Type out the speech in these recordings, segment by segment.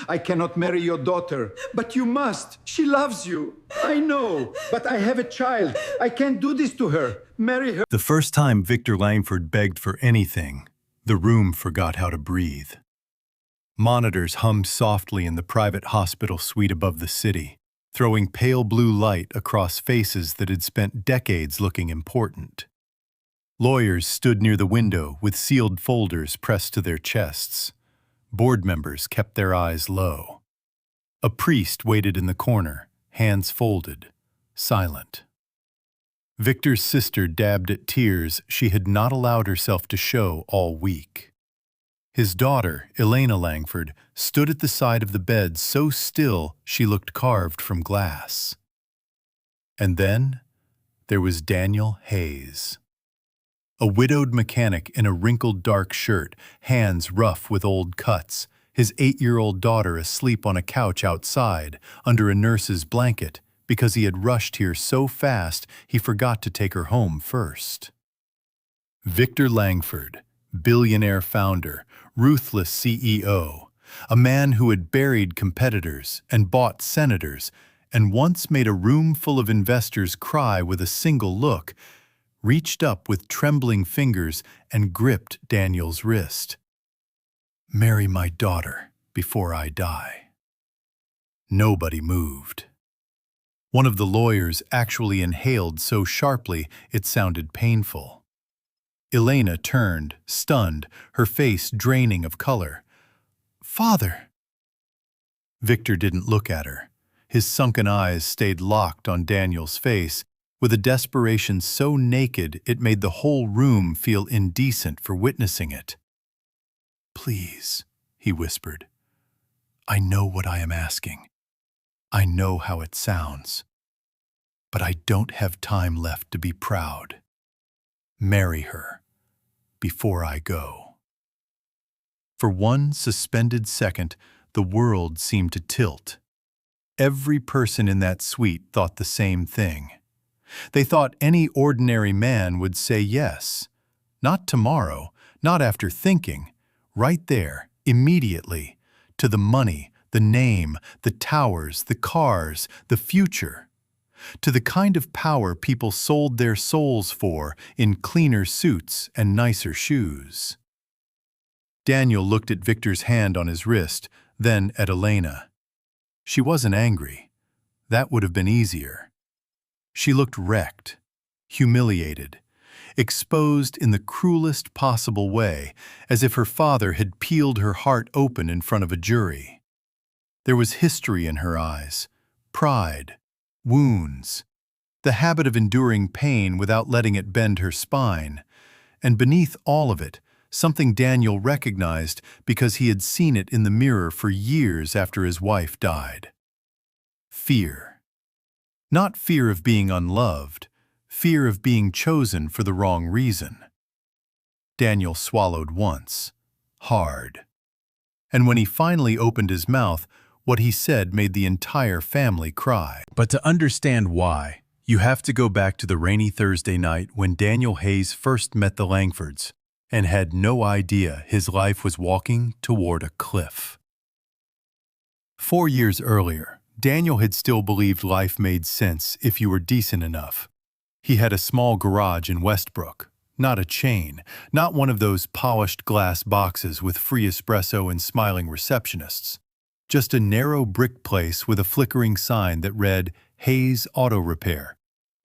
I cannot marry your daughter. But you must. She loves you. I know. But I have a child. I can't do this to her. Marry her. The first time Victor Langford begged for anything, the room forgot how to breathe. Monitors hummed softly in the private hospital suite above the city, throwing pale blue light across faces that had spent decades looking important. Lawyers stood near the window with sealed folders pressed to their chests. Board members kept their eyes low. A priest waited in the corner, hands folded, silent. Victor's sister dabbed at tears she had not allowed herself to show all week. His daughter, Elena Langford, stood at the side of the bed so still she looked carved from glass. And then there was Daniel Hayes. A widowed mechanic in a wrinkled dark shirt, hands rough with old cuts, his 8-year-old daughter asleep on a couch outside under a nurse's blanket because he had rushed here so fast he forgot to take her home first. Victor Langford, billionaire founder, ruthless CEO, a man who had buried competitors and bought senators and once made a room full of investors cry with a single look, reached up with trembling fingers and gripped Daniel's wrist. "Marry my daughter before I die." Nobody moved. One of the lawyers actually inhaled so sharply it sounded painful. Elena turned, stunned, her face draining of color. "Father!" Victor didn't look at her. His sunken eyes stayed locked on Daniel's face, with a desperation so naked it made the whole room feel indecent for witnessing it. "Please," he whispered. "I know what I am asking. I know how it sounds. But I don't have time left to be proud. Marry her before I go." For one suspended second, the world seemed to tilt. Every person in that suite thought the same thing. They thought any ordinary man would say yes. Not tomorrow, not after thinking, right there, immediately, to the money, the name, the towers, the cars, the future, to the kind of power people sold their souls for in cleaner suits and nicer shoes. Daniel looked at Victor's hand on his wrist, then at Elena. She wasn't angry. That would have been easier. She looked wrecked, humiliated, exposed in the cruelest possible way, as if her father had peeled her heart open in front of a jury. There was history in her eyes, pride, wounds, the habit of enduring pain without letting it bend her spine, and beneath all of it, something Daniel recognized because he had seen it in the mirror for years after his wife died. Fear. Not fear of being unloved, fear of being chosen for the wrong reason. Daniel swallowed once, hard. And when he finally opened his mouth, what he said made the entire family cry. But to understand why, you have to go back to the rainy Thursday night when Daniel Hayes first met the Langfords and had no idea his life was walking toward a cliff. 4 years earlier, Daniel had still believed life made sense if you were decent enough. He had a small garage in Westbrook, not a chain, not one of those polished glass boxes with free espresso and smiling receptionists. Just a narrow brick place with a flickering sign that read Hayes Auto Repair,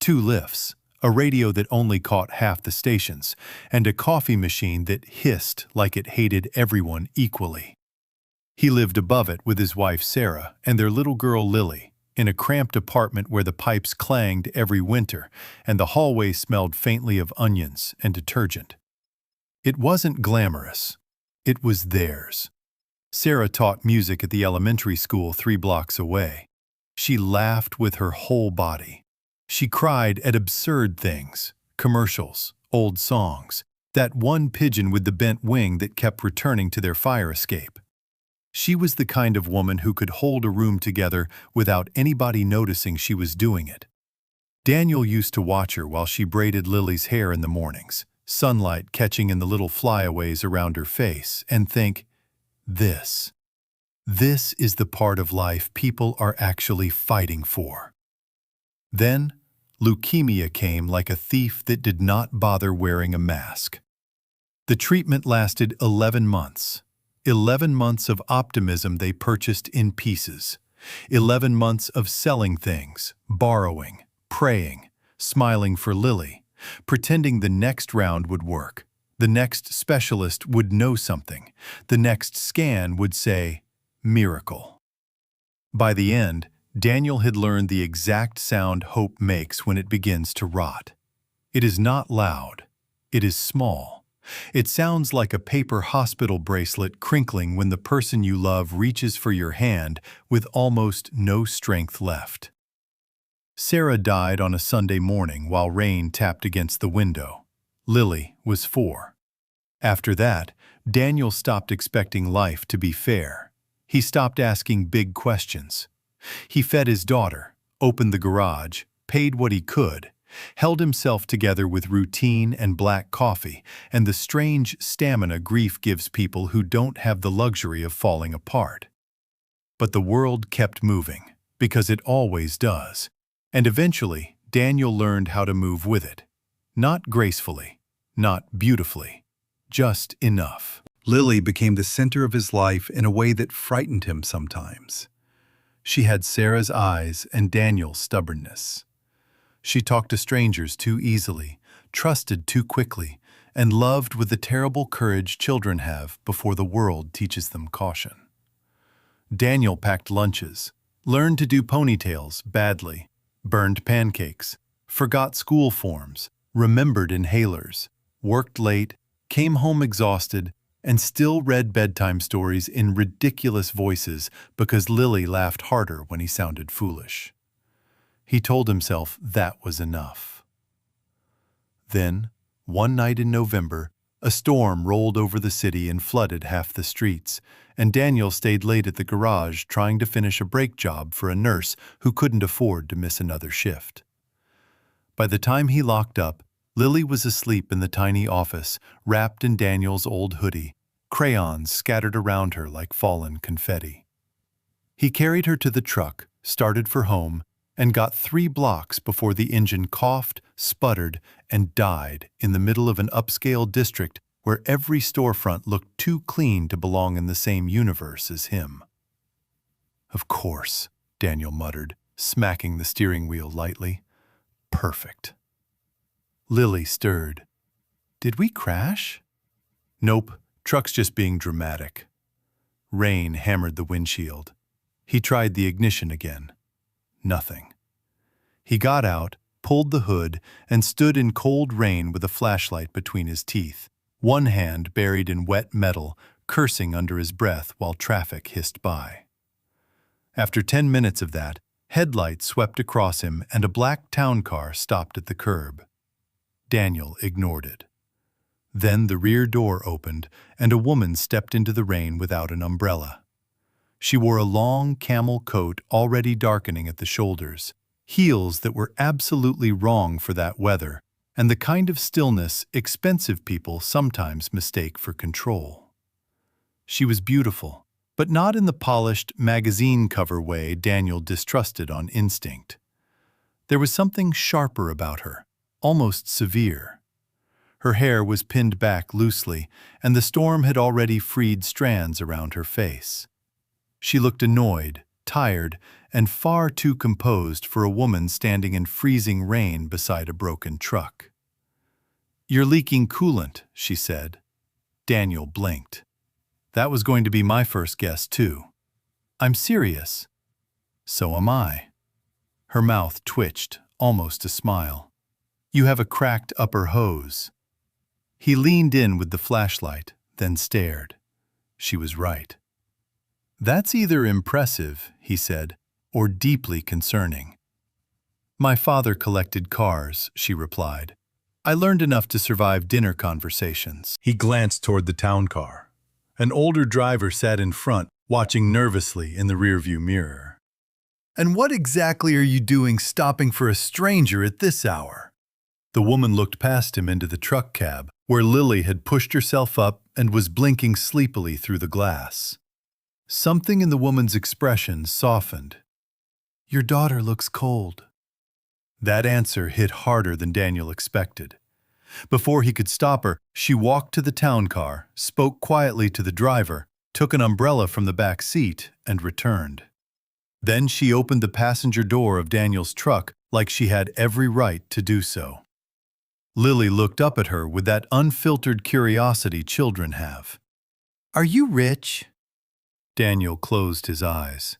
2 lifts, a radio that only caught half the stations, and a coffee machine that hissed like it hated everyone equally. He lived above it with his wife Sarah and their little girl Lily, in a cramped apartment where the pipes clanged every winter and the hallway smelled faintly of onions and detergent. It wasn't glamorous. It was theirs. Sarah taught music at the elementary school 3 blocks away. She laughed with her whole body. She cried at absurd things, commercials, old songs, that one pigeon with the bent wing that kept returning to their fire escape. She was the kind of woman who could hold a room together without anybody noticing she was doing it. Daniel used to watch her while she braided Lily's hair in the mornings, sunlight catching in the little flyaways around her face, and think, This This is the part of life people are actually fighting for. Then, leukemia came like a thief that did not bother wearing a mask. The treatment lasted 11 months. 11 months of optimism they purchased in pieces. 11 months of selling things, borrowing, praying, smiling for Lily, pretending the next round would work. The next specialist would know something. The next scan would say, miracle. By the end, Daniel had learned the exact sound hope makes when it begins to rot. It is not loud. It is small. It sounds like a paper hospital bracelet crinkling when the person you love reaches for your hand with almost no strength left. Sarah died on a Sunday morning while rain tapped against the window. Lily was 4. After that, Daniel stopped expecting life to be fair. He stopped asking big questions. He fed his daughter, opened the garage, paid what he could, held himself together with routine and black coffee and the strange stamina grief gives people who don't have the luxury of falling apart. But the world kept moving, because it always does, and eventually Daniel learned how to move with it. Not gracefully, not beautifully, just enough. Lily became the center of his life in a way that frightened him sometimes. She had Sarah's eyes and Daniel's stubbornness. She talked to strangers too easily, trusted too quickly, and loved with the terrible courage children have before the world teaches them caution. Daniel packed lunches, learned to do ponytails badly, burned pancakes, forgot school forms, remembered inhalers, worked late, came home exhausted, and still read bedtime stories in ridiculous voices because Lily laughed harder when he sounded foolish. He told himself that was enough. Then, one night in November, a storm rolled over the city and flooded half the streets, and Daniel stayed late at the garage trying to finish a brake job for a nurse who couldn't afford to miss another shift. By the time he locked up, Lily was asleep in the tiny office, wrapped in Daniel's old hoodie, crayons scattered around her like fallen confetti. He carried her to the truck, started for home, and got 3 blocks before the engine coughed, sputtered, and died in the middle of an upscale district where every storefront looked too clean to belong in the same universe as him. "Of course," Daniel muttered, smacking the steering wheel lightly. "Perfect." Lily stirred. "Did we crash?" "Nope, truck's just being dramatic." Rain hammered the windshield. He tried the ignition again. Nothing. He got out, pulled the hood, and stood in cold rain with a flashlight between his teeth, one hand buried in wet metal, cursing under his breath while traffic hissed by. After 10 minutes of that, headlights swept across him and a black town car stopped at the curb. Daniel ignored it. Then the rear door opened and a woman stepped into the rain without an umbrella. She wore a long camel coat already darkening at the shoulders, heels that were absolutely wrong for that weather, and the kind of stillness expensive people sometimes mistake for control. She was beautiful, but not in the polished magazine cover way Daniel distrusted on instinct. There was something sharper about her, almost severe. Her hair was pinned back loosely, and the storm had already freed strands around her face. She looked annoyed, tired, and far too composed for a woman standing in freezing rain beside a broken truck. "You're leaking coolant," she said. Daniel blinked. "That was going to be my first guess, too." "I'm serious." "So am I." Her mouth twitched, almost a smile. "You have a cracked upper hose." He leaned in with the flashlight, then stared. She was right. "That's either impressive," he said, "or deeply concerning." "My father collected cars," she replied. "I learned enough to survive dinner conversations." He glanced toward the town car. An older driver sat in front, watching nervously in the rearview mirror. "And what exactly are you doing stopping for a stranger at this hour?" The woman looked past him into the truck cab, where Lily had pushed herself up and was blinking sleepily through the glass. Something in the woman's expression softened. "Your daughter looks cold." That answer hit harder than Daniel expected. Before he could stop her, she walked to the town car, spoke quietly to the driver, took an umbrella from the back seat, and returned. Then she opened the passenger door of Daniel's truck like she had every right to do so. Lily looked up at her with that unfiltered curiosity children have. "Are you rich?" Daniel closed his eyes.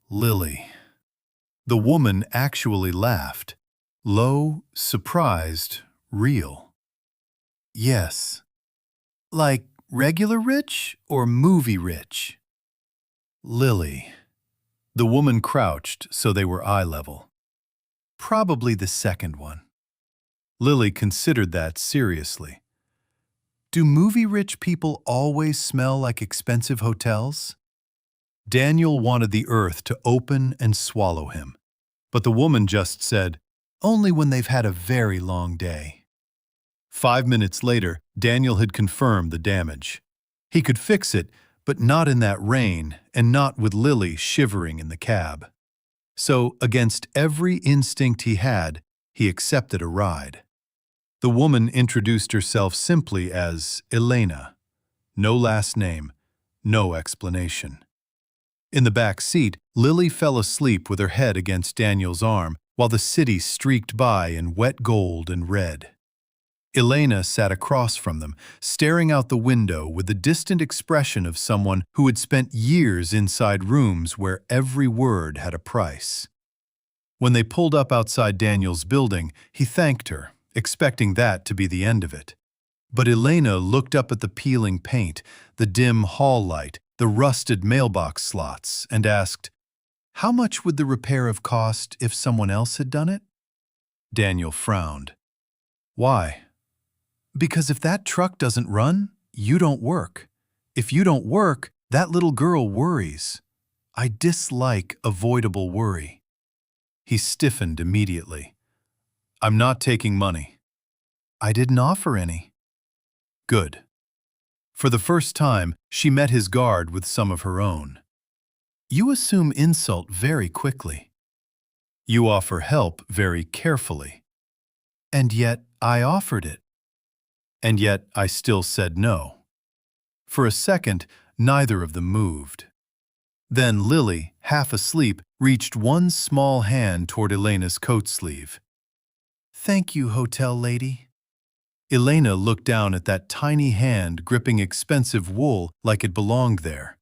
"Lily." The woman actually laughed. Low, surprised, real. "Yes." "Like regular rich or movie rich?" "Lily." The woman crouched so they were eye level. "Probably the second one." Lily considered that seriously. "Do movie-rich people always smell like expensive hotels?" Daniel wanted the earth to open and swallow him, but the woman just said, "Only when they've had a very long day." 5 minutes later, Daniel had confirmed the damage. He could fix it, but not in that rain and not with Lily shivering in the cab. So, against every instinct he had, he accepted a ride. The woman introduced herself simply as Elena. No last name, no explanation. In the back seat, Lily fell asleep with her head against Daniel's arm while the city streaked by in wet gold and red. Elena sat across from them, staring out the window with the distant expression of someone who had spent years inside rooms where every word had a price. When they pulled up outside Daniel's building, he thanked her, expecting that to be the end of it. But Elena looked up at the peeling paint, the dim hall light, the rusted mailbox slots, and asked, "How much would the repair have cost if someone else had done it?" Daniel frowned. "Why?" "Because if that truck doesn't run, you don't work. If you don't work, that little girl worries. I dislike avoidable worry." He stiffened immediately. "I'm not taking money." "I didn't offer any." "Good." For the first time, she met his guard with some of her own. "You assume insult very quickly. You offer help very carefully. And yet I offered it. And yet I still said no." For a second, neither of them moved. Then Lily, half asleep, reached one small hand toward Elena's coat sleeve. "Thank you, hotel lady." Elena looked down at that tiny hand gripping expensive wool like it belonged there.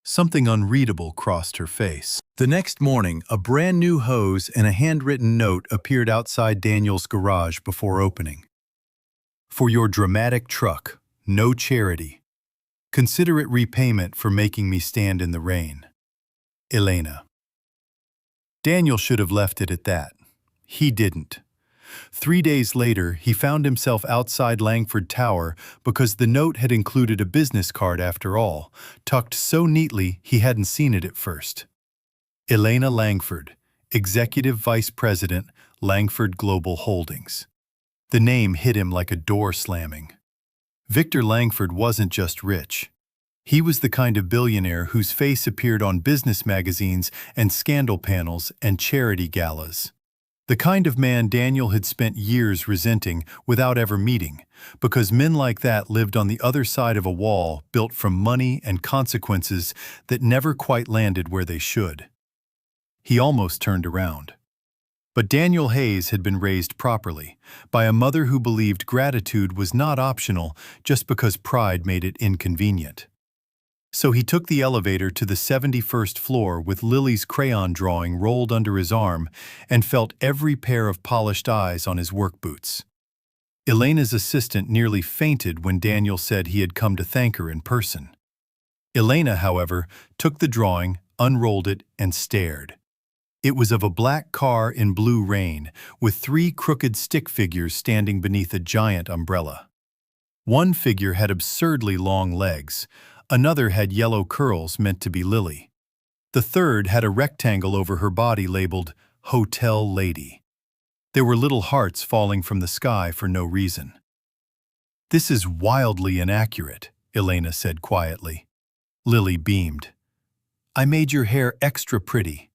Something unreadable crossed her face. The next morning, a brand new hose and a handwritten note appeared outside Daniel's garage before opening. "For your dramatic truck, no charity. Consider it repayment for making me stand in the rain. Elena." Daniel should have left it at that. He didn't. 3 days later, he found himself outside Langford Tower because the note had included a business card after all, tucked so neatly he hadn't seen it at first. Elena Langford, Executive Vice President, Langford Global Holdings. The name hit him like a door slamming. Victor Langford wasn't just rich. He was the kind of billionaire whose face appeared on business magazines and scandal panels and charity galas. The kind of man Daniel had spent years resenting without ever meeting, because men like that lived on the other side of a wall built from money and consequences that never quite landed where they should. He almost turned around. But Daniel Hayes had been raised properly, by a mother who believed gratitude was not optional just because pride made it inconvenient. So he took the elevator to the 71st floor with Lily's crayon drawing rolled under his arm and felt every pair of polished eyes on his work boots. Elena's assistant nearly fainted when Daniel said he had come to thank her in person. Elena, however, took the drawing, unrolled it, and stared. It was of a black car in blue rain, with 3 crooked stick figures standing beneath a giant umbrella. One figure had absurdly long legs. Another had yellow curls meant to be Lily. The third had a rectangle over her body labeled Hotel Lady. There were little hearts falling from the sky for no reason. "This is wildly inaccurate," Elena said quietly. Lily beamed. I made your hair extra pretty.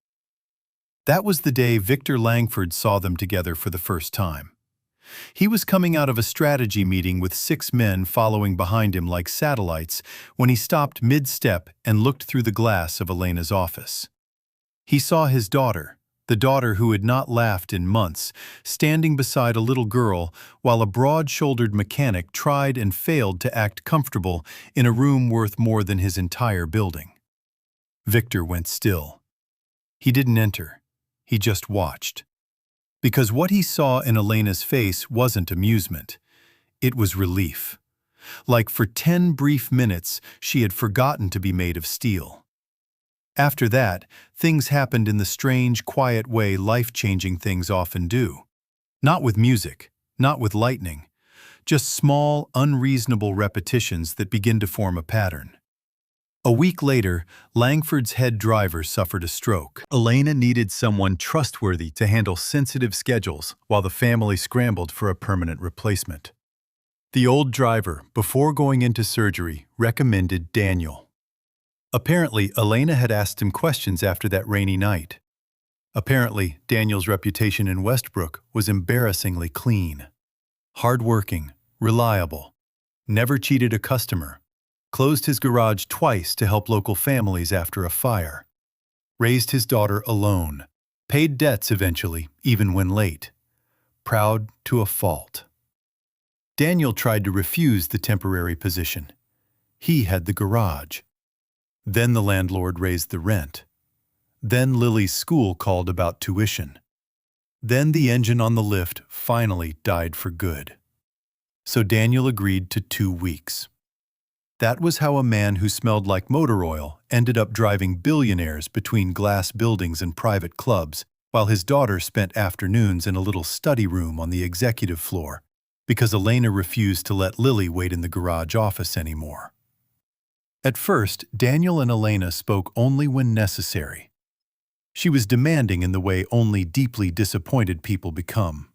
That was the day Victor Langford saw them together for the first time. He was coming out of a strategy meeting with 6 men following behind him like satellites when he stopped mid-step and looked through the glass of Elena's office. He saw his daughter, the daughter who had not laughed in months, standing beside a little girl while a broad-shouldered mechanic tried and failed to act comfortable in a room worth more than his entire building. Victor went still. He didn't enter. He just watched. Because what he saw in Elena's face wasn't amusement. It was relief. Like for 10 brief minutes, she had forgotten to be made of steel. After that, things happened in the strange, quiet way life-changing things often do. Not with music, not with lightning. Just small, unreasonable repetitions that begin to form a pattern. A week later, Langford's head driver suffered a stroke. Elena needed someone trustworthy to handle sensitive schedules while the family scrambled for a permanent replacement. The old driver, before going into surgery, recommended Daniel. Apparently, Elena had asked him questions after that rainy night. Apparently, Daniel's reputation in Westbrook was embarrassingly clean. Hardworking, reliable, never cheated a customer. Closed his garage twice to help local families after a fire. Raised his daughter alone. Paid debts eventually, even when late. Proud to a fault. Daniel tried to refuse the temporary position. He had the garage. Then the landlord raised the rent. Then Lily's school called about tuition. Then the engine on the lift finally died for good. So Daniel agreed to 2 weeks. That was how a man who smelled like motor oil ended up driving billionaires between glass buildings and private clubs, while his daughter spent afternoons in a little study room on the executive floor, because Elena refused to let Lily wait in the garage office anymore. At first, Daniel and Elena spoke only when necessary. She was demanding in the way only deeply disappointed people become.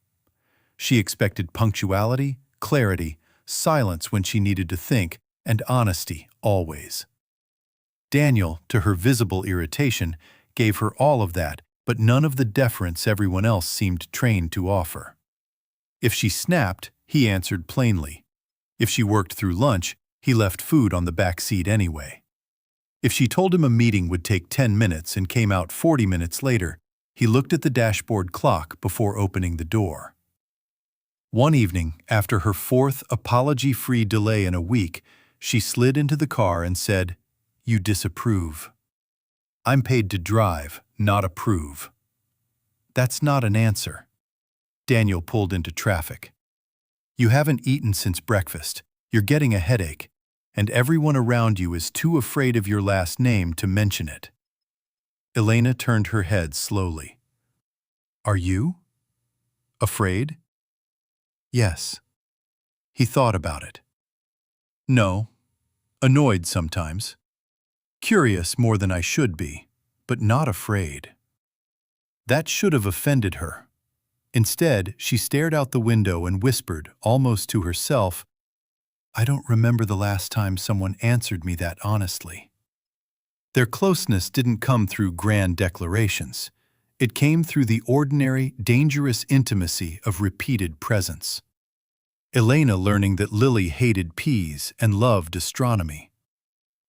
She expected punctuality, clarity, silence when she needed to think, and honesty always. Daniel, to her visible irritation, gave her all of that, but none of the deference everyone else seemed trained to offer. If she snapped, he answered plainly. If she worked through lunch, he left food on the back seat anyway. If she told him a meeting would take 10 minutes and came out 40 minutes later, he looked at the dashboard clock before opening the door. One evening, after her 4th apology-free delay in a week, she slid into the car and said, "You disapprove. I'm paid to drive, not approve." That's not an answer. Daniel pulled into traffic. You haven't eaten since breakfast, you're getting a headache, and everyone around you is too afraid of your last name to mention it. Elena turned her head slowly. Are you? Afraid? Yes. He thought about it. No. Annoyed sometimes. Curious more than I should be, but not afraid. That should have offended her. Instead, she stared out the window and whispered, almost to herself, I don't remember the last time someone answered me that honestly. Their closeness didn't come through grand declarations. It came through the ordinary, dangerous intimacy of repeated presence. Elena learning that Lily hated peas and loved astronomy.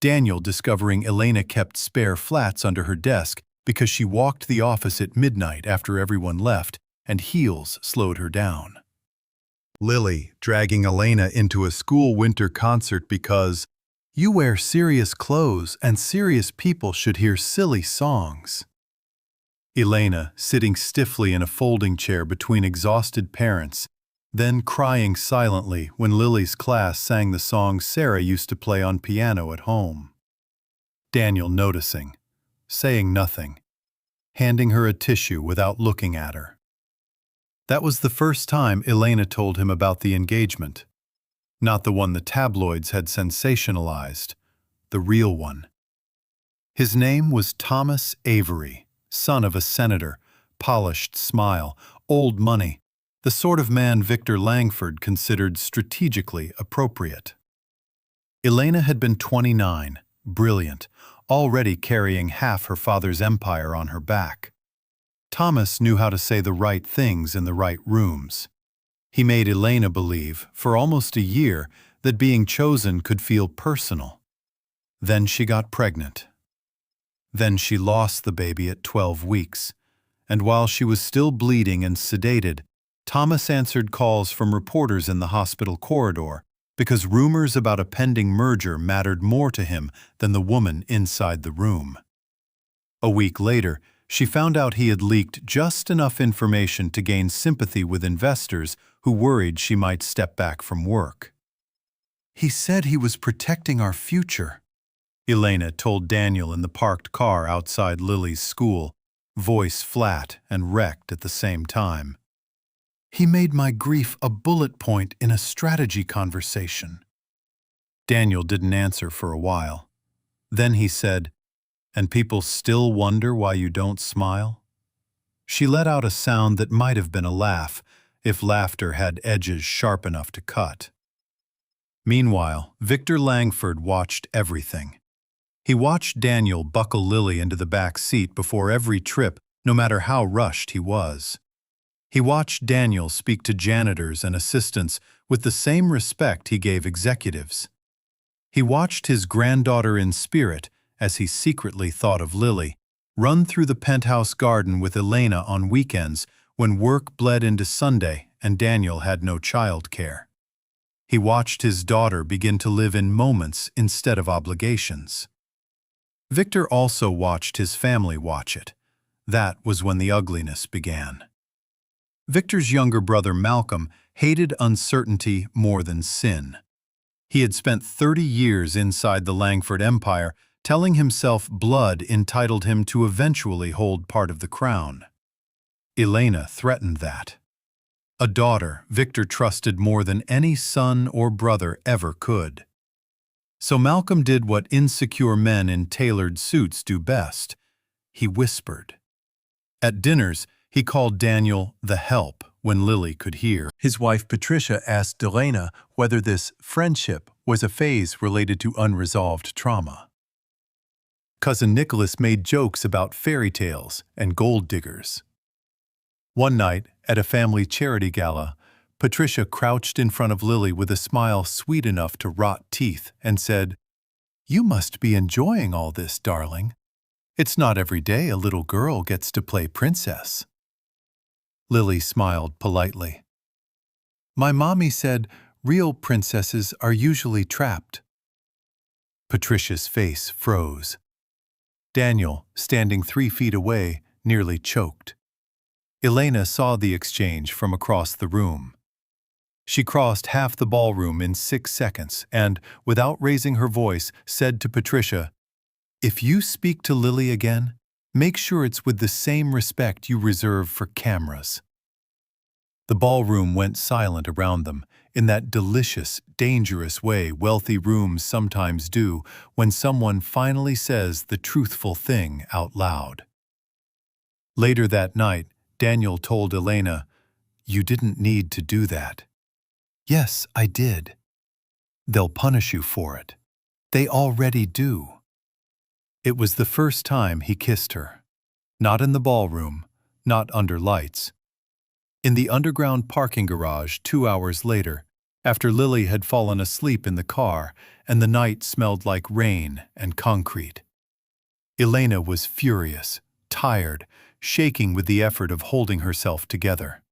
Daniel discovering Elena kept spare flats under her desk because she walked the office at midnight after everyone left and heels slowed her down. Lily dragging Elena into a school winter concert because you wear serious clothes and serious people should hear silly songs. Elena sitting stiffly in a folding chair between exhausted parents, then crying silently when Lily's class sang the song Sarah used to play on piano at home. Daniel noticing, saying nothing, handing her a tissue without looking at her. That was the first time Elena told him about the engagement. Not the one the tabloids had sensationalized, the real one. His name was Thomas Avery, son of a senator, polished smile, old money, the sort of man Victor Langford considered strategically appropriate. Elena had been 29, brilliant, already carrying half her father's empire on her back. Thomas knew how to say the right things in the right rooms. He made Elena believe, for almost a year, that being chosen could feel personal. Then she got pregnant. Then she lost the baby at 12 weeks, and while she was still bleeding and sedated, Thomas answered calls from reporters in the hospital corridor because rumors about a pending merger mattered more to him than the woman inside the room. A week later, she found out he had leaked just enough information to gain sympathy with investors who worried she might step back from work. "He said he was protecting our future," Elena told Daniel in the parked car outside Lily's school, voice flat and wrecked at the same time. "He made my grief a bullet point in a strategy conversation." Daniel didn't answer for a while. Then he said, "And people still wonder why you don't smile?" She let out a sound that might have been a laugh, if laughter had edges sharp enough to cut. Meanwhile, Victor Langford watched everything. He watched Daniel buckle Lily into the back seat before every trip, no matter how rushed he was. He watched Daniel speak to janitors and assistants with the same respect he gave executives. He watched his granddaughter in spirit, as he secretly thought of Lily, run through the penthouse garden with Elena on weekends when work bled into Sunday and Daniel had no childcare. He watched his daughter begin to live in moments instead of obligations. Victor also watched his family watch it. That was when the ugliness began. Victor's younger brother Malcolm hated uncertainty more than sin. He had spent 30 years inside the Langford empire, telling himself blood entitled him to eventually hold part of the crown. Elena threatened that. A daughter Victor trusted more than any son or brother ever could. So Malcolm did what insecure men in tailored suits do best. He whispered. At dinners, he called Daniel the help when Lily could hear. His wife Patricia asked Elena whether this friendship was a phase related to unresolved trauma. Cousin Nicholas made jokes about fairy tales and gold diggers. One night, at a family charity gala, Patricia crouched in front of Lily with a smile sweet enough to rot teeth and said, "You must be enjoying all this, darling. It's not every day a little girl gets to play princess." Lily smiled politely. "My mommy said real princesses are usually trapped." Patricia's face froze. Daniel, standing 3 feet away, nearly choked. Elena saw the exchange from across the room. She crossed half the ballroom in 6 seconds and, without raising her voice, said to Patricia, "If you speak to Lily again, make sure it's with the same respect you reserve for cameras." The ballroom went silent around them, in that delicious, dangerous way wealthy rooms sometimes do when someone finally says the truthful thing out loud. Later that night, Daniel told Elena, "You didn't need to do that." "Yes, I did. They'll punish you for it. They already do." It was the first time he kissed her. Not in the ballroom, not under lights. In the underground parking garage 2 hours later, after Lily had fallen asleep in the car and the night smelled like rain and concrete. Elena was furious, tired, shaking with the effort of holding herself together.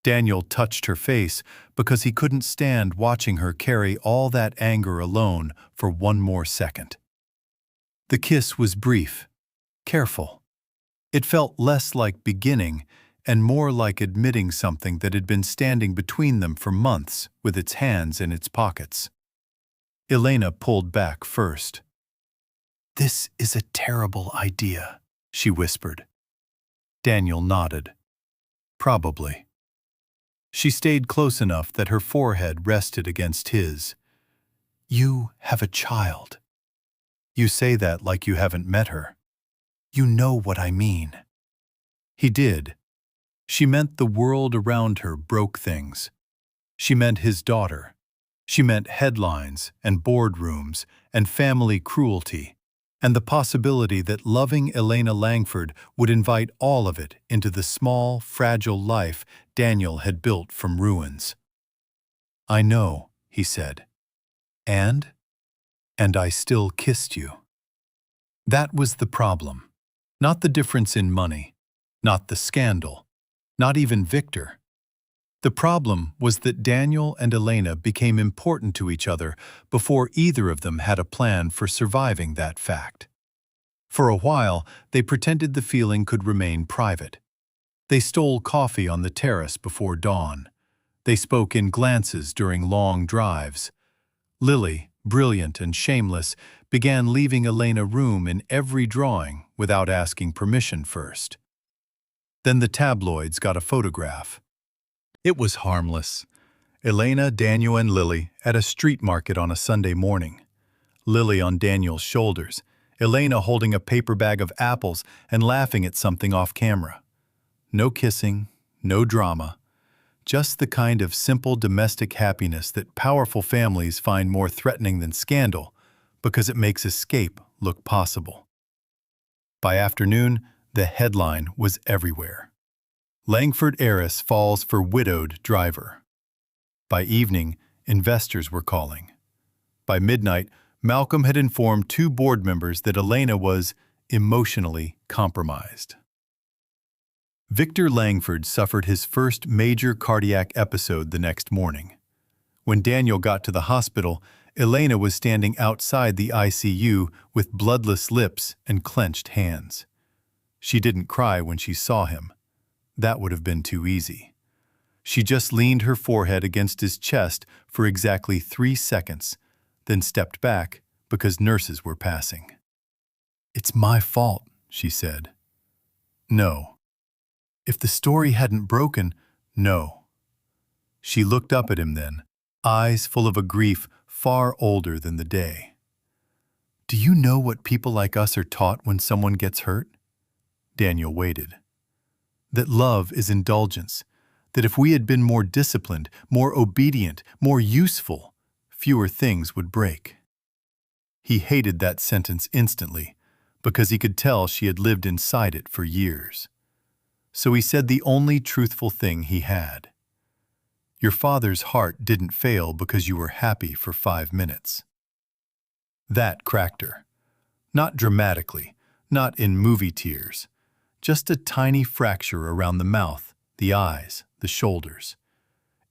Daniel touched her face because he couldn't stand watching her carry all that anger alone for one more second. The kiss was brief, careful. It felt less like beginning and more like admitting something that had been standing between them for months with its hands in its pockets. Elena pulled back first. "This is a terrible idea," she whispered. Daniel nodded. "Probably." She stayed close enough that her forehead rested against his. "You have a child. You say that like you haven't met her. You know what I mean." He did. She meant the world around her broke things. She meant his daughter. She meant headlines and boardrooms and family cruelty, and the possibility that loving Elena Langford would invite all of it into the small, fragile life Daniel had built from ruins. "I know," he said. And I still kissed you." That was the problem. Not the difference in money, not the scandal, not even Victor. The problem was that Daniel and Elena became important to each other before either of them had a plan for surviving that fact. For a while, they pretended the feeling could remain private. They stole coffee on the terrace before dawn. They spoke in glances during long drives. Lily, brilliant and shameless, began leaving Elena room in every drawing without asking permission first. Then the tabloids got a photograph. It was harmless. Elena, Daniel, and Lily at a street market on a Sunday morning. Lily on Daniel's shoulders, Elena holding a paper bag of apples and laughing at something off camera. No kissing, no drama. Just the kind of simple domestic happiness that powerful families find more threatening than scandal because it makes escape look possible. By afternoon, the headline was everywhere. Langford heiress falls for widowed driver. By evening, investors were calling. By midnight, Malcolm had informed 2 board members that Elena was emotionally compromised. Victor Langford suffered his first major cardiac episode the next morning. When Daniel got to the hospital, Elena was standing outside the ICU with bloodless lips and clenched hands. She didn't cry when she saw him. That would have been too easy. She just leaned her forehead against his chest for exactly 3 seconds, then stepped back because nurses were passing. "It's my fault," she said. "No." "If the story hadn't broken, no." She looked up at him then, eyes full of a grief far older than the day. "Do you know what people like us are taught when someone gets hurt?" Daniel waited. "That love is indulgence, that if we had been more disciplined, more obedient, more useful, fewer things would break." He hated that sentence instantly, because he could tell she had lived inside it for years. So he said the only truthful thing he had. "Your father's heart didn't fail because you were happy for 5 minutes." That cracked her. Not dramatically, not in movie tears, just a tiny fracture around the mouth, the eyes, the shoulders.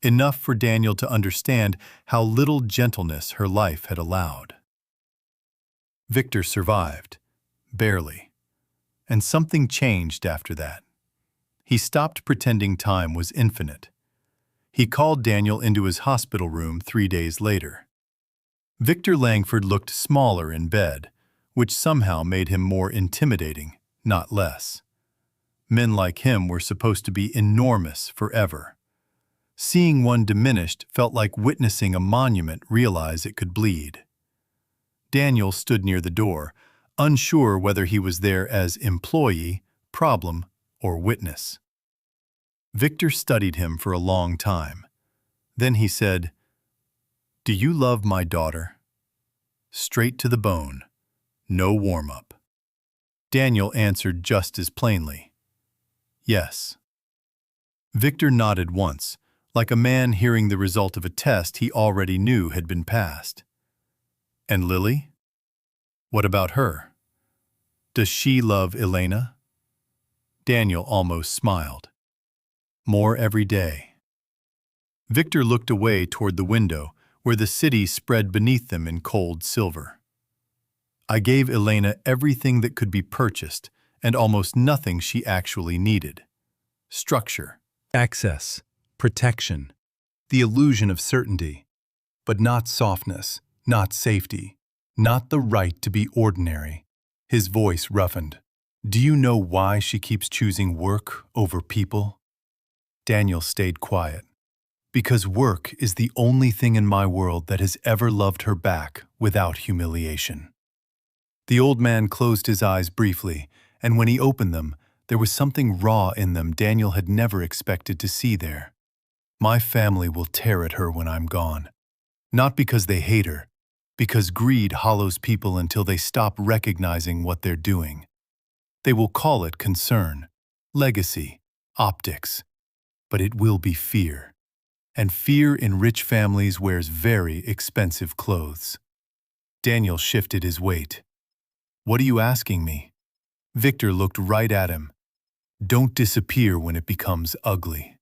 Enough for Daniel to understand how little gentleness her life had allowed. Victor survived, barely. And something changed after that. He stopped pretending time was infinite. He called Daniel into his hospital room 3 days later. Victor Langford looked smaller in bed, which somehow made him more intimidating, not less. Men like him were supposed to be enormous forever. Seeing one diminished felt like witnessing a monument realize it could bleed. Daniel stood near the door, unsure whether he was there as employee, problem, or witness. Victor studied him for a long time. Then he said, "Do you love my daughter?" Straight to the bone, no warm-up. Daniel answered just as plainly, "Yes." Victor nodded once, like a man hearing the result of a test he already knew had been passed. "And Lily? What about her? Does she love Elena?" Daniel almost smiled. "More every day." Victor looked away toward the window, where the city spread beneath them in cold silver. "I gave Elena everything that could be purchased, and almost nothing she actually needed. Structure, access, protection, the illusion of certainty, but not softness, not safety, not the right to be ordinary." His voice roughened. "Do you know why she keeps choosing work over people?" Daniel stayed quiet. "Because work is the only thing in my world that has ever loved her back without humiliation." The old man closed his eyes briefly, and when he opened them, there was something raw in them Daniel had never expected to see there. "My family will tear at her when I'm gone. Not because they hate her, Because greed hollows people until they stop recognizing what they're doing. They will call it concern, legacy, optics, but it will be fear. And fear in rich families wears very expensive clothes. Daniel shifted his weight. What are you asking me? Victor looked right at him. Don't disappear when it becomes ugly.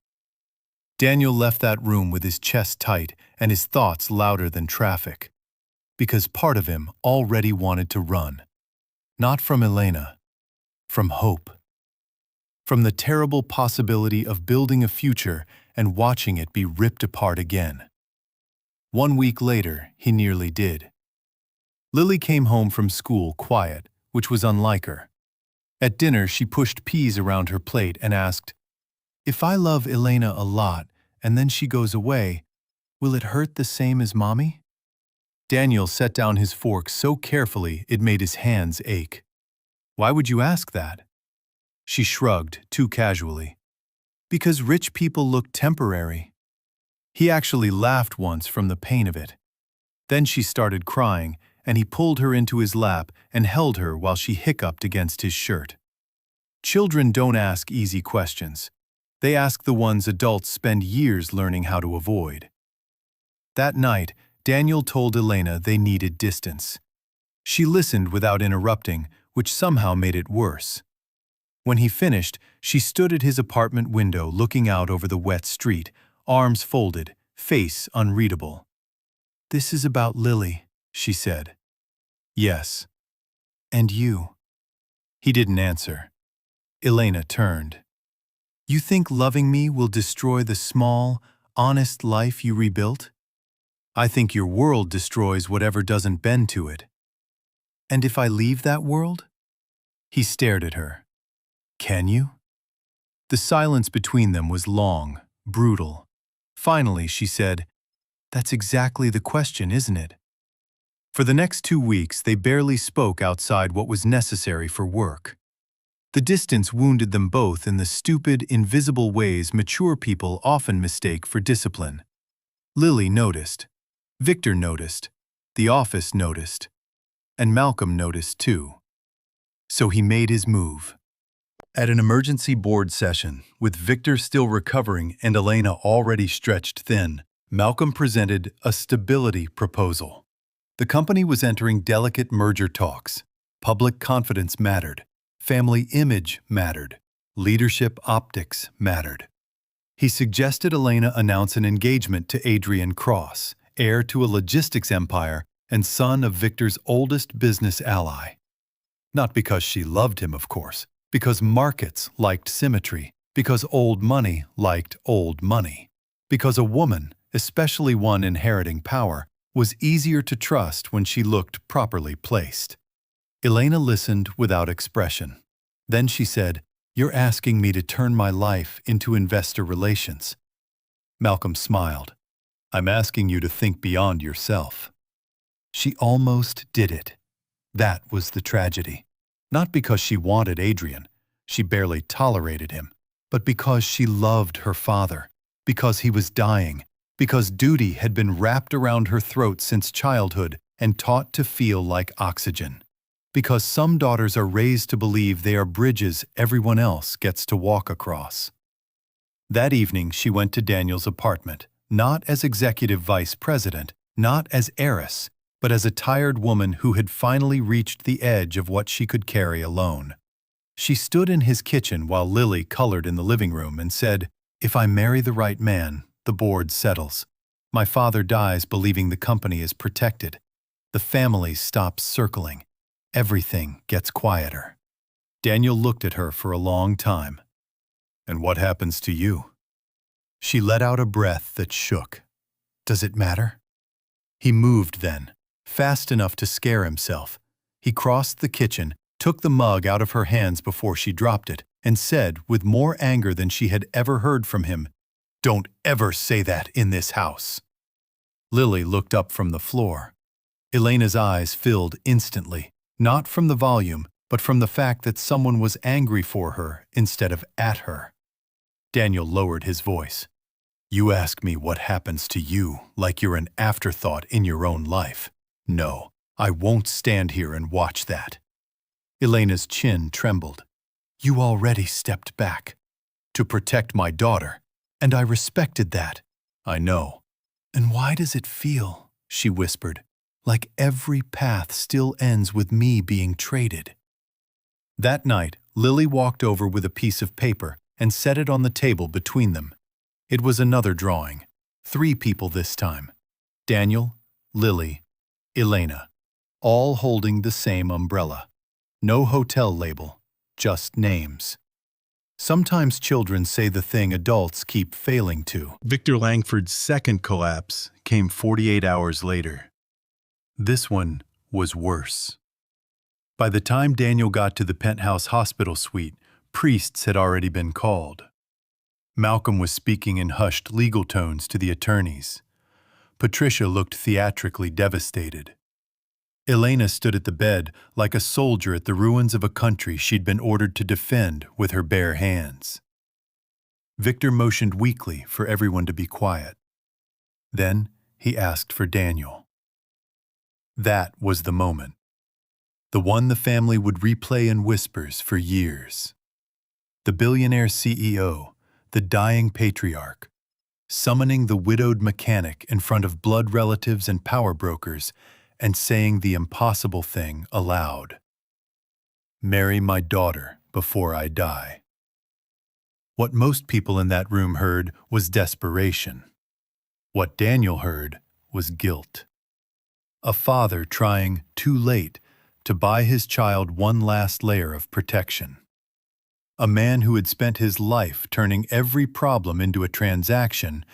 Daniel left that room with his chest tight and his thoughts louder than traffic. Because part of him already wanted to run. Not from Elena, from hope. From the terrible possibility of building a future and watching it be ripped apart again. 1 week later, he nearly did. Lily came home from school quiet, which was unlike her. At dinner, she pushed peas around her plate and asked, "If I love Elena a lot and then she goes away, will it hurt the same as Mommy?" Daniel set down his fork so carefully it made his hands ache. "Why would you ask that?" She shrugged, too casually. "Because rich people look temporary." He actually laughed once from the pain of it. Then she started crying, and he pulled her into his lap and held her while she hiccuped against his shirt. Children don't ask easy questions. They ask the ones adults spend years learning how to avoid. That night, Daniel told Elena they needed distance. She listened without interrupting, which somehow made it worse. When he finished, she stood at his apartment window looking out over the wet street, arms folded, face unreadable. "This is about Lily," she said. "Yes. And you?" He didn't answer. Elena turned. "You think loving me will destroy the small, honest life you rebuilt? I think your world destroys whatever doesn't bend to it." "And if I leave that world?" He stared at her. "Can you?" The silence between them was long, brutal. Finally, she said, "That's exactly the question, isn't it?" For the next 2 weeks, they barely spoke outside what was necessary for work. The distance wounded them both in the stupid, invisible ways mature people often mistake for discipline. Lily noticed. Victor noticed. The office noticed. And Malcolm noticed too. So he made his move. At an emergency board session, with Victor still recovering and Elena already stretched thin, Malcolm presented a stability proposal. The company was entering delicate merger talks. Public confidence mattered. Family image mattered. Leadership optics mattered. He suggested Elena announce an engagement to Adrian Cross, heir to a logistics empire and son of Victor's oldest business ally. Not because she loved him, of course, because markets liked symmetry, because old money liked old money, because a woman, especially one inheriting power, was easier to trust when she looked properly placed. Elena listened without expression. Then she said, "You're asking me to turn my life into investor relations." Malcolm smiled. "I'm asking you to think beyond yourself." She almost did it. That was the tragedy. Not because she wanted Adrian, she barely tolerated him, but because she loved her father, because he was dying, because duty had been wrapped around her throat since childhood and taught to feel like oxygen. Because some daughters are raised to believe they are bridges everyone else gets to walk across. That evening, she went to Daniel's apartment, not as executive vice president, not as heiress, but as a tired woman who had finally reached the edge of what she could carry alone. She stood in his kitchen while Lily colored in the living room and said, "If I marry the right man, the board settles. My father dies believing the company is protected. The family stops circling. Everything gets quieter." Daniel looked at her for a long time. "And what happens to you?" She let out a breath that shook. "Does it matter?" He moved then, fast enough to scare himself. He crossed the kitchen, took the mug out of her hands before she dropped it, and said, with more anger than she had ever heard from him, "Don't ever say that in this house." Lily looked up from the floor. Elena's eyes filled instantly, not from the volume, but from the fact that someone was angry for her instead of at her. Daniel lowered his voice. "You ask me what happens to you like you're an afterthought in your own life. No, I won't stand here and watch that. Elena's chin trembled. You already stepped back. To protect my daughter, and I respected that. I know. And why does it feel, she whispered, like every path still ends with me being traded? That night, Lily walked over with a piece of paper and set it on the table between them. It was another drawing. 3 people this time. Daniel, Lily, Elena, all holding the same umbrella. No hotel label, just names. Sometimes children say the thing adults keep failing to. Victor Langford's second collapse came 48 hours later. This one was worse. By the time Daniel got to the penthouse hospital suite, priests had already been called. Malcolm was speaking in hushed legal tones to the attorneys. Patricia looked theatrically devastated. Elena stood at the bed like a soldier at the ruins of a country she'd been ordered to defend with her bare hands. Victor motioned weakly for everyone to be quiet. Then he asked for Daniel. That was the moment. The one the family would replay in whispers for years. The billionaire CEO, the dying patriarch, summoning the widowed mechanic in front of blood relatives and power brokers and saying the impossible thing aloud. Marry my daughter before I die. What most people in that room heard was desperation. What Daniel heard was guilt. A father trying, too late, to buy his child one last layer of protection. A man who had spent his life turning every problem into a transaction,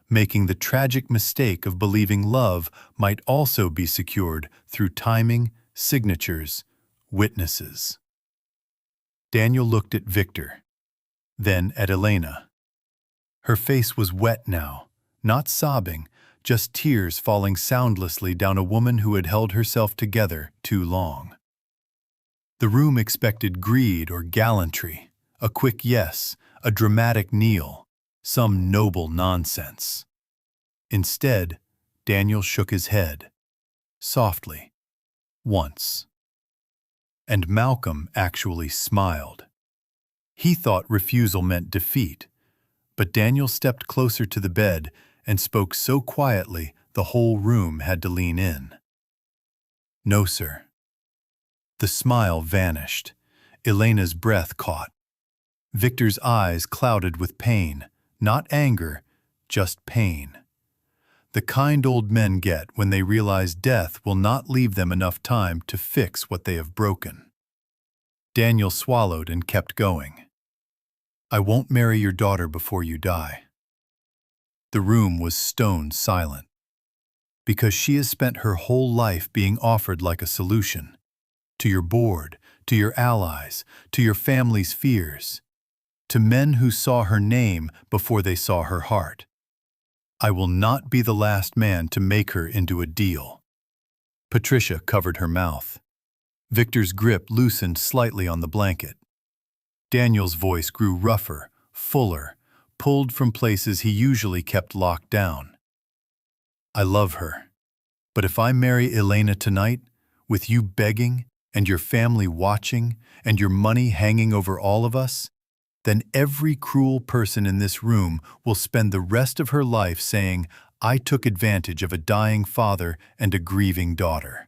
making the tragic mistake of believing love might also be secured through timing, signatures, witnesses. Daniel looked at Victor, then at Elena. Her face was wet now, not sobbing, just tears falling soundlessly down a woman who had held herself together too long. The room expected greed or gallantry, a quick yes, a dramatic kneel, some noble nonsense. Instead, Daniel shook his head, softly, once. And Malcolm actually smiled. He thought refusal meant defeat, but Daniel stepped closer to the bed and spoke so quietly the whole room had to lean in. No, sir. The smile vanished. Elena's breath caught. Victor's eyes clouded with pain, not anger, just pain. The kind old men get when they realize death will not leave them enough time to fix what they have broken. Daniel swallowed and kept going. I won't marry your daughter before you die. The room was stone silent. Because she has spent her whole life being offered like a solution. To your board, to your allies, to your family's fears. To men who saw her name before they saw her heart. I will not be the last man to make her into a deal. Patricia covered her mouth. Victor's grip loosened slightly on the blanket. Daniel's voice grew rougher, fuller, pulled from places he usually kept locked down. I love her, but if I marry Elena tonight, with you begging and your family watching and your money hanging over all of us, then every cruel person in this room will spend the rest of her life saying, I took advantage of a dying father and a grieving daughter.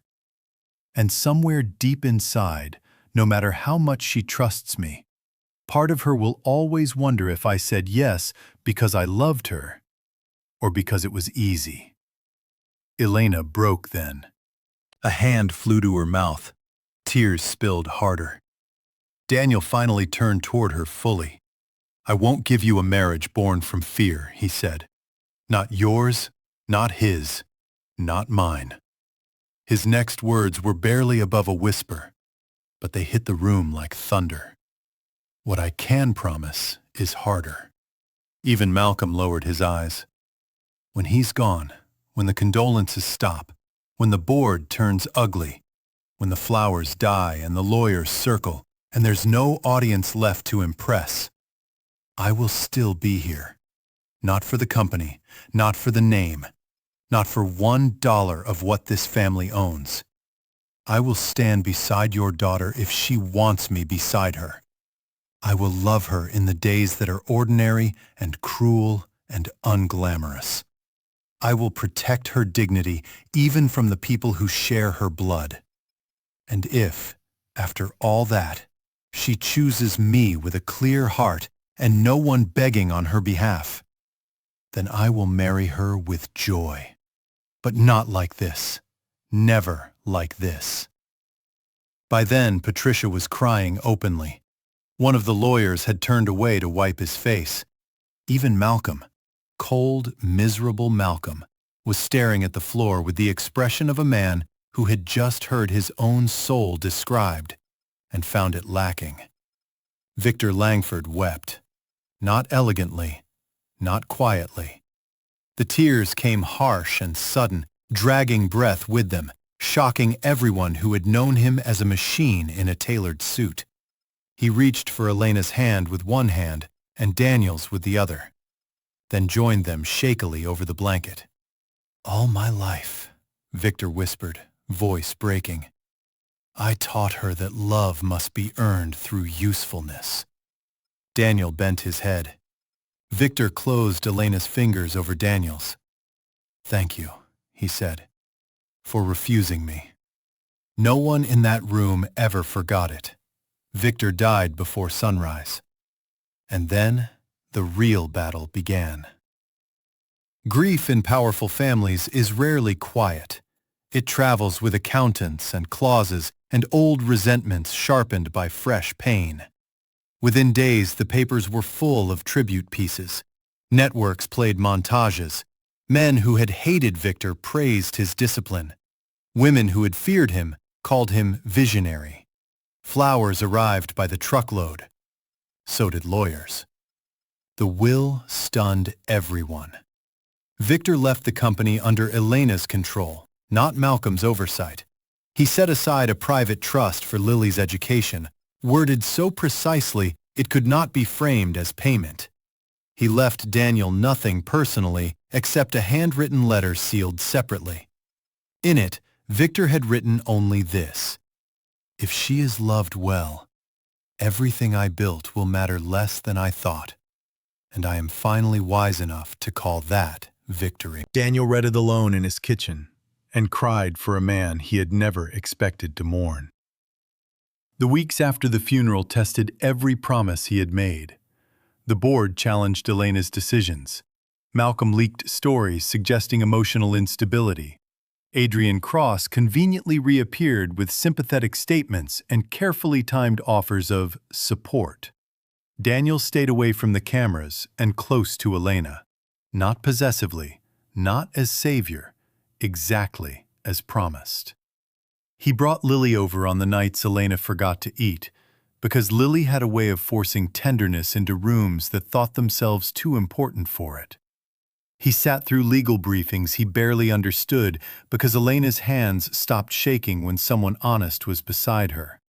And somewhere deep inside, no matter how much she trusts me, part of her will always wonder if I said yes because I loved her or because it was easy. Elena broke then. A hand flew to her mouth. Tears spilled harder. Daniel finally turned toward her fully. I won't give you a marriage born from fear, he said. Not yours, not his, not mine. His next words were barely above a whisper, but they hit the room like thunder. What I can promise is harder. Even Malcolm lowered his eyes. When he's gone, when the condolences stop, when the board turns ugly, when the flowers die and the lawyers circle, and there's no audience left to impress, I will still be here. Not for the company, not for the name, Not for $1 of what this family owns. I will stand beside your daughter if she wants me beside her. I will love her in the days that are ordinary and cruel and unglamorous. I will protect her dignity even from the people who share her blood. And if, after all that, she chooses me with a clear heart and no one begging on her behalf, then I will marry her with joy. But not like this. Never like this. By then, Patricia was crying openly. One of the lawyers had turned away to wipe his face. Even Malcolm, cold, miserable Malcolm, was staring at the floor with the expression of a man who had just heard his own soul described and found it lacking. Victor Langford wept. Not elegantly, not quietly. The tears came harsh and sudden, dragging breath with them, shocking everyone who had known him as a machine in a tailored suit. He reached for Elena's hand with one hand and Daniel's with the other, then joined them shakily over the blanket. "All my life," Victor whispered, voice breaking, "I taught her that love must be earned through usefulness." Daniel bent his head. Victor closed Elena's fingers over Daniel's. "Thank you," he said, "for refusing me." No one in that room ever forgot it. Victor died before sunrise. And then the real battle began. Grief in powerful families is rarely quiet. It travels with accountants and clauses and old resentments sharpened by fresh pain. Within days, the papers were full of tribute pieces. Networks played montages. Men who had hated Victor praised his discipline. Women who had feared him called him visionary. Flowers arrived by the truckload. So did lawyers. The will stunned everyone. Victor left the company under Elena's control, not Malcolm's oversight. He set aside a private trust for Lily's education, worded so precisely it could not be framed as payment. He left Daniel nothing personally except a handwritten letter sealed separately. In it, Victor had written only this: "If she is loved well, everything I built will matter less than I thought, and I am finally wise enough to call that victory." Daniel read it alone in his kitchen and cried for a man he had never expected to mourn. The weeks after the funeral tested every promise he had made. The board challenged Elena's decisions. Malcolm leaked stories suggesting emotional instability. Adrian Cross conveniently reappeared with sympathetic statements and carefully timed offers of support. Daniel stayed away from the cameras and close to Elena, not possessively, not as savior, exactly as promised. He brought Lily over on the nights Elena forgot to eat, because Lily had a way of forcing tenderness into rooms that thought themselves too important for it. He sat through legal briefings he barely understood because Elena's hands stopped shaking when someone honest was beside her.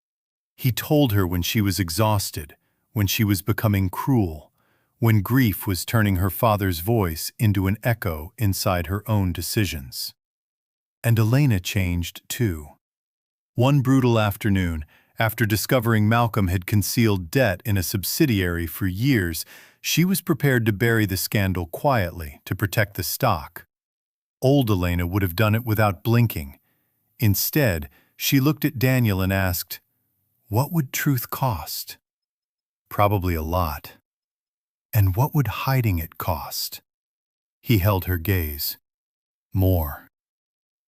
He told her when she was exhausted, when she was becoming cruel, when grief was turning her father's voice into an echo inside her own decisions. And Elena changed too. One brutal afternoon, after discovering Malcolm had concealed debt in a subsidiary for years, she was prepared to bury the scandal quietly to protect the stock. Old Elena would have done it without blinking. Instead, she looked at Daniel and asked, "What would truth cost?" Probably a lot. And what would hiding it cost? He held her gaze. More.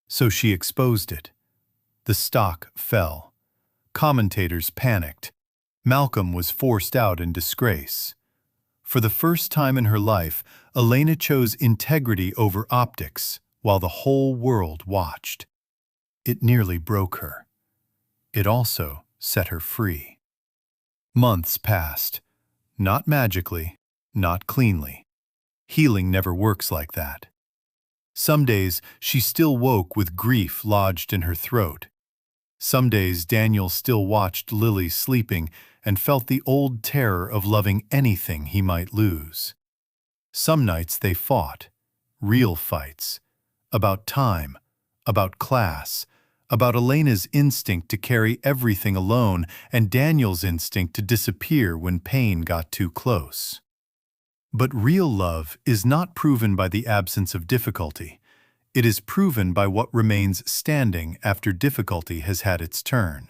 So she exposed it. The stock fell. Commentators panicked. Malcolm was forced out in disgrace. For the first time in her life, Elena chose integrity over optics while the whole world watched. It nearly broke her. It also set her free. Months passed. Not magically, not cleanly. Healing never works like that. Some days she still woke with grief lodged in her throat. Some days Daniel still watched Lily sleeping and felt the old terror of loving anything he might lose. Some nights they fought, real fights, about time, about class, about Elena's instinct to carry everything alone and Daniel's instinct to disappear when pain got too close. But real love is not proven by the absence of difficulty. It is proven by what remains standing after difficulty has had its turn.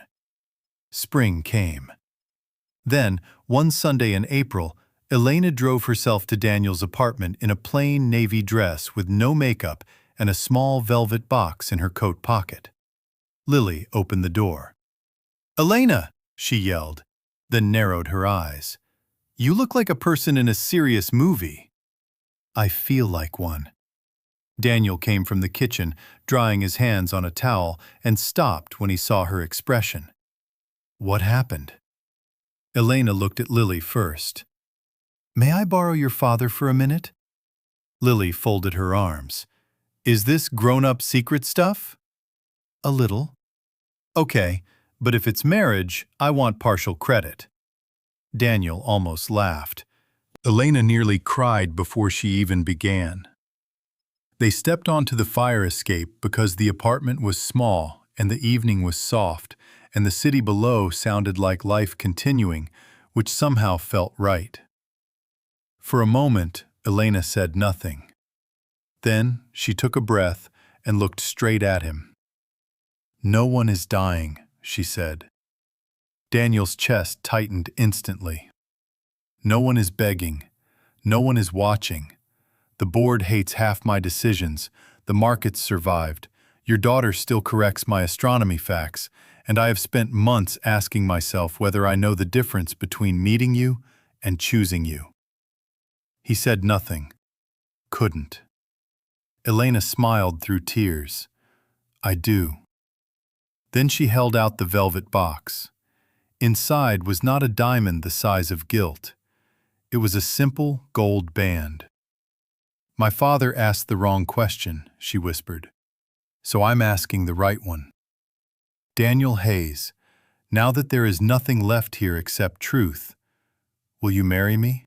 Spring came. Then, one Sunday in April, Elena drove herself to Daniel's apartment in a plain navy dress with no makeup and a small velvet box in her coat pocket. Lily opened the door. "Elena!" she yelled, then narrowed her eyes. "You look like a person in a serious movie." "I feel like one." Daniel came from the kitchen, drying his hands on a towel, and stopped when he saw her expression. "What happened?" Elena looked at Lily first. "May I borrow your father for a minute?" Lily folded her arms. "Is this grown-up secret stuff?" "A little." "Okay, but if it's marriage, I want partial credit." Daniel almost laughed. Elena nearly cried before she even began. They stepped onto the fire escape because the apartment was small and the evening was soft, and the city below sounded like life continuing, which somehow felt right. For a moment, Elena said nothing. Then she took a breath and looked straight at him. "No one is dying," she said. Daniel's chest tightened instantly. "No one is begging. No one is watching. The board hates half my decisions. The markets survived. Your daughter still corrects my astronomy facts, and I have spent months asking myself whether I know the difference between meeting you and choosing you." He said nothing. Couldn't. Elena smiled through tears. "I do." Then she held out the velvet box. Inside was not a diamond the size of guilt. It was a simple gold band. "My father asked the wrong question," she whispered. "So I'm asking the right one. Daniel Hayes, now that there is nothing left here except truth, will you marry me?"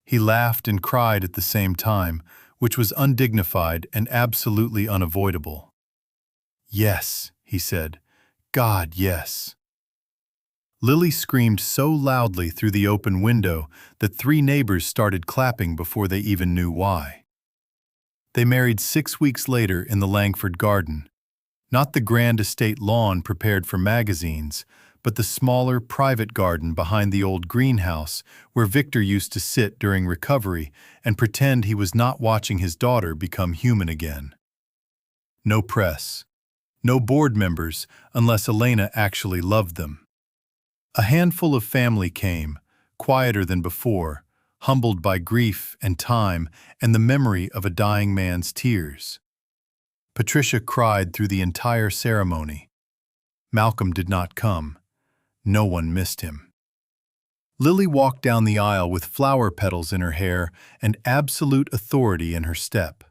He laughed and cried at the same time, which was undignified and absolutely unavoidable. "Yes," he said. "God, yes." Lily screamed so loudly through the open window that 3 neighbors started clapping before they even knew why. They married 6 weeks later in the Langford garden. Not the grand estate lawn prepared for magazines, but the smaller private garden behind the old greenhouse where Victor used to sit during recovery and pretend he was not watching his daughter become human again. No press. No board members unless Elena actually loved them. A handful of family came, quieter than before, humbled by grief and time and the memory of a dying man's tears. Patricia cried through the entire ceremony. Malcolm did not come. No one missed him. Lily walked down the aisle with flower petals in her hair and absolute authority in her step.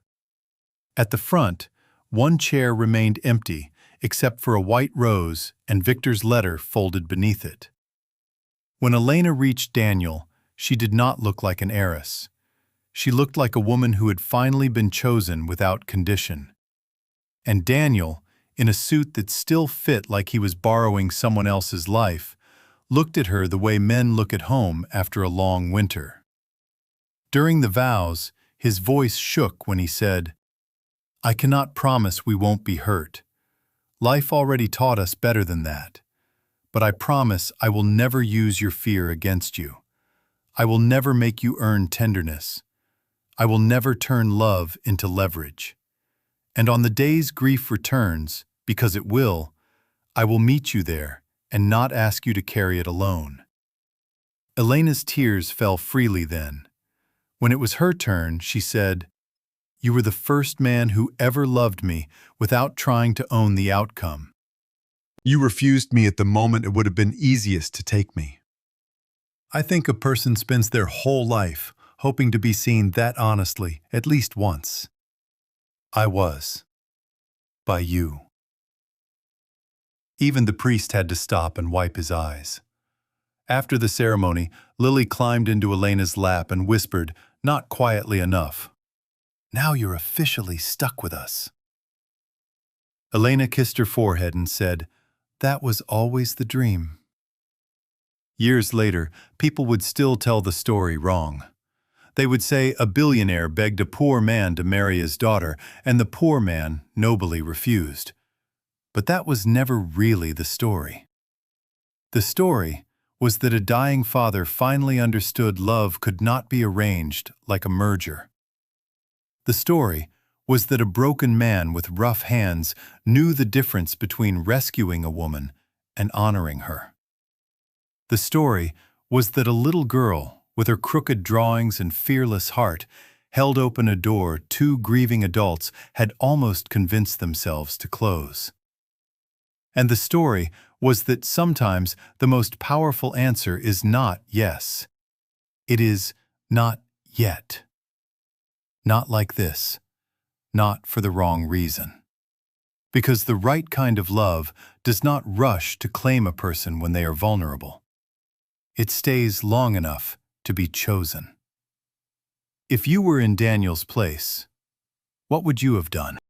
At the front, one chair remained empty except for a white rose and Victor's letter folded beneath it. When Elena reached Daniel, she did not look like an heiress. She looked like a woman who had finally been chosen without condition. And Daniel, in a suit that still fit like he was borrowing someone else's life, looked at her the way men look at home after a long winter. During the vows, his voice shook when he said, "I cannot promise we won't be hurt. Life already taught us better than that. But I promise I will never use your fear against you. I will never make you earn tenderness. I will never turn love into leverage. And on the days grief returns, because it will, I will meet you there and not ask you to carry it alone." Elena's tears fell freely then. When it was her turn, she said, "You were the first man who ever loved me without trying to own the outcome. You refused me at the moment it would have been easiest to take me." I think a person spends their whole life hoping to be seen that honestly at least once. I was. By you. Even the priest had to stop and wipe his eyes. After the ceremony, Lily climbed into Elena's lap and whispered, not quietly enough, Now you're officially stuck with us." Elena kissed her forehead and said, "That was always the dream." Years later, people would still tell the story wrong. They would say a billionaire begged a poor man to marry his daughter, and the poor man nobly refused. But that was never really the story. The story was that a dying father finally understood love could not be arranged like a merger. The story was that a broken man with rough hands knew the difference between rescuing a woman and honoring her. The story was that a little girl, with her crooked drawings and fearless heart, held open a door two grieving adults had almost convinced themselves to close. And the story was that sometimes the most powerful answer is not yes. It is not yet. Not like this. Not for the wrong reason. Because the right kind of love does not rush to claim a person when they are vulnerable. It stays long enough to be chosen. If you were in Daniel's place, what would you have done?